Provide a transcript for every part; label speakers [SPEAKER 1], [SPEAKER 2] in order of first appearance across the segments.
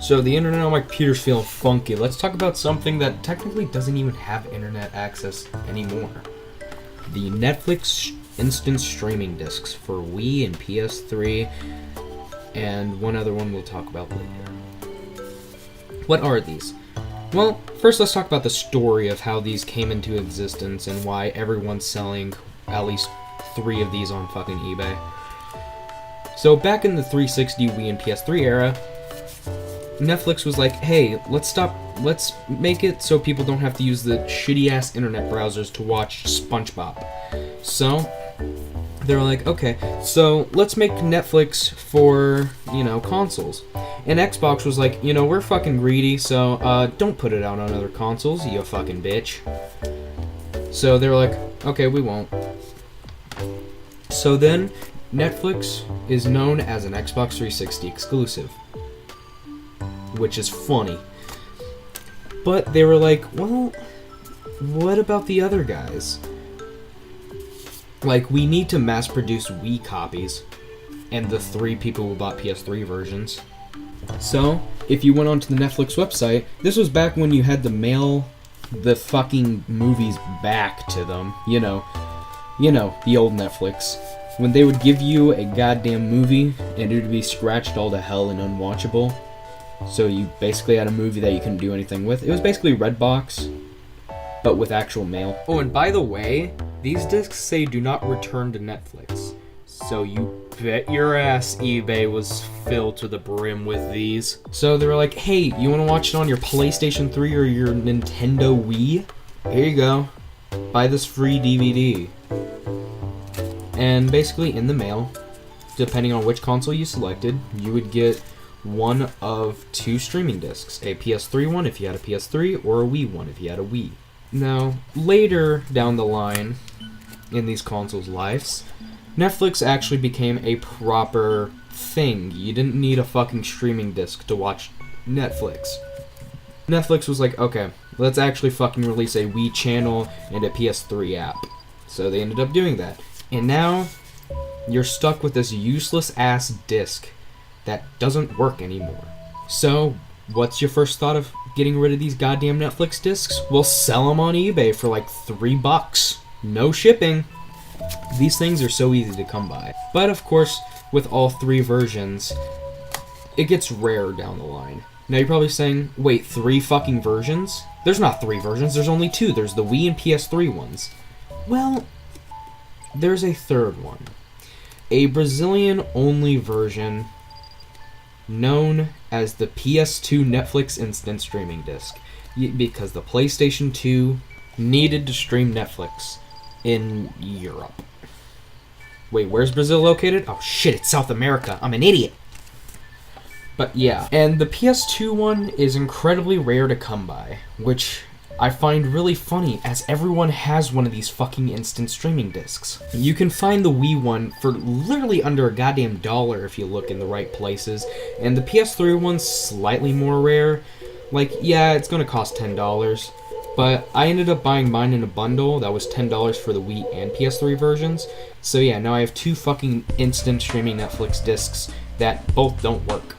[SPEAKER 1] So the internet on my computer's feeling funky. Let's talk about something that technically doesn't even have internet access anymore. The Netflix instant streaming discs for Wii and PS3, and one other one we'll talk about later. What are these? Well, first let's talk about the story of how these came into existence and why everyone's selling at least 3 of these on fucking eBay. So back in the 360, Wii, and PS3 era, Netflix was like, hey, let's make it so people don't have to use the shitty-ass internet browsers to watch SpongeBob. So, they're like, okay, so let's make Netflix for, consoles. And Xbox was like, we're fucking greedy, so, don't put it out on other consoles, you fucking bitch. So they were like, okay, we won't. So then, Netflix is known as an Xbox 360 exclusive, which is funny. But they were like, well, what about the other guys? Like, we need to mass produce Wii copies, and the 3 people who bought PS3 versions. So, if you went onto the Netflix website, this was back when you had to mail the fucking movies back to them. You know, the old Netflix. When they would give you a goddamn movie, and it would be scratched all to hell and unwatchable. So you basically had a movie that you couldn't do anything with. It was basically Redbox, but with actual mail. Oh, and by the way, these discs say do not return to Netflix. So you bet your ass eBay was filled to the brim with these. So they were like, hey, you want to watch it on your PlayStation 3 or your Nintendo Wii? Here you go. Buy this free DVD. And basically in the mail, depending on which console you selected, you would get one of 2 streaming discs. A PS3 one if you had a PS3, or a Wii one if you had a Wii. Now, later down the line in these consoles' lives, Netflix actually became a proper thing. You didn't need a fucking streaming disc to watch Netflix. Netflix was like, okay, let's actually fucking release a Wii channel and a PS3 app. So they ended up doing that. And now, you're stuck with this useless ass disc that doesn't work anymore. So, what's your first thought of getting rid of these goddamn Netflix discs? Well, sell them on eBay for like $3. No shipping. These things are so easy to come by. But of course, with all 3 versions, it gets rare down the line. Now you're probably saying, wait, 3 fucking versions? There's not 3 versions, there's only 2. There's the Wii and PS3 ones. Well, there's a 3rd one. A Brazilian-only version known as the PS2 Netflix Instant Streaming Disc, because the PlayStation 2 needed to stream Netflix in Europe. Wait, where's Brazil located? Oh shit, it's South America. I'm an idiot. But yeah, and the PS2 one is incredibly rare to come by, which I find really funny, as everyone has one of these fucking instant streaming discs. You can find the Wii one for literally under a goddamn $1 if you look in the right places, and the PS3 one's slightly more rare. Like, yeah, it's gonna cost $10, but I ended up buying mine in a bundle that was $10 for the Wii and PS3 versions. So yeah, now I have 2 fucking instant streaming Netflix discs that both don't work,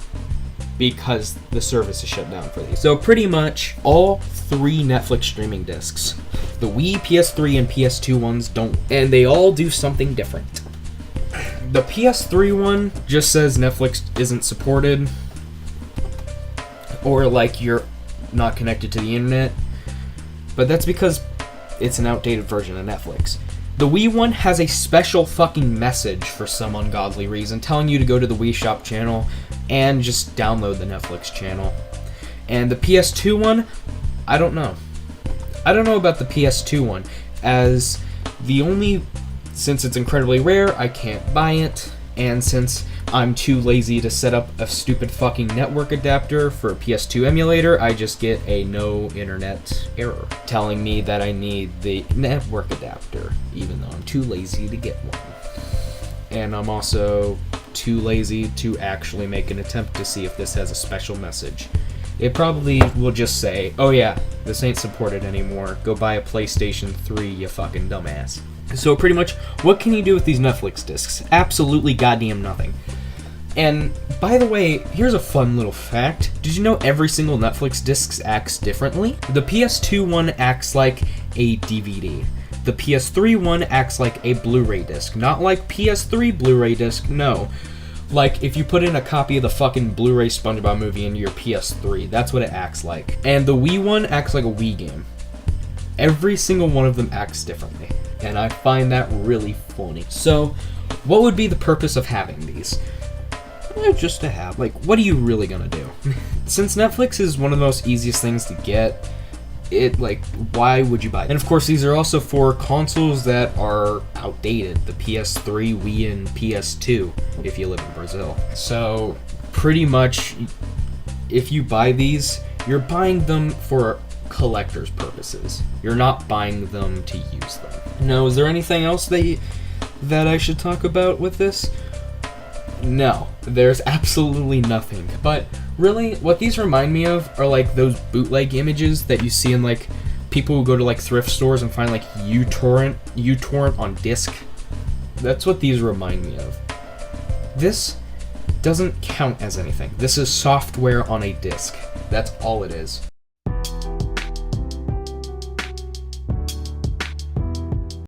[SPEAKER 1] because the service is shut down for these. So pretty much all 3 Netflix streaming discs, the Wii, PS3, and PS2 ones don't, and they all do something different. The PS3 one just says Netflix isn't supported, or like you're not connected to the internet, but that's because it's an outdated version of Netflix. The Wii one has a special fucking message for some ungodly reason, telling you to go to the Wii Shop channel and just download the Netflix channel. And the PS2 one, I don't know. I don't know about the PS2 one, as since it's incredibly rare, I can't buy it, and since I'm too lazy to set up a stupid fucking network adapter for a PS2 emulator, I just get a no internet error telling me that I need the network adapter, even though I'm too lazy to get one. And I'm also too lazy to actually make an attempt to see if this has a special message. It probably will just say, oh yeah, this ain't supported anymore, go buy a PlayStation 3, you fucking dumbass. So pretty much, what can you do with these Netflix discs? Absolutely goddamn nothing. And by the way, here's a fun little fact. Did you know every single Netflix disc acts differently? The PS2 one acts like a DVD. The PS3 one acts like a Blu-ray disc. Not like PS3 Blu-ray disc, no. Like, if you put in a copy of the fucking Blu-ray SpongeBob movie into your PS3, that's what it acts like. And the Wii one acts like a Wii game. Every single one of them acts differently. And I find that really funny. So, what would be the purpose of having these? Just to have. Like, what are you really gonna do? Since Netflix is one of the most easiest things to get, why would you buy it? And of course, these are also for consoles that are outdated. The PS3, Wii, and PS2, if you live in Brazil. So, pretty much, if you buy these, you're buying them for collector's purposes. You're not buying them to use them. Now, is there anything else that I should talk about with this? No, there's absolutely nothing. But really, what these remind me of are like those bootleg images that you see in like people who go to like thrift stores and find like uTorrent on disc. That's what these remind me of. This doesn't count as anything. This is software on a disc. That's all it is.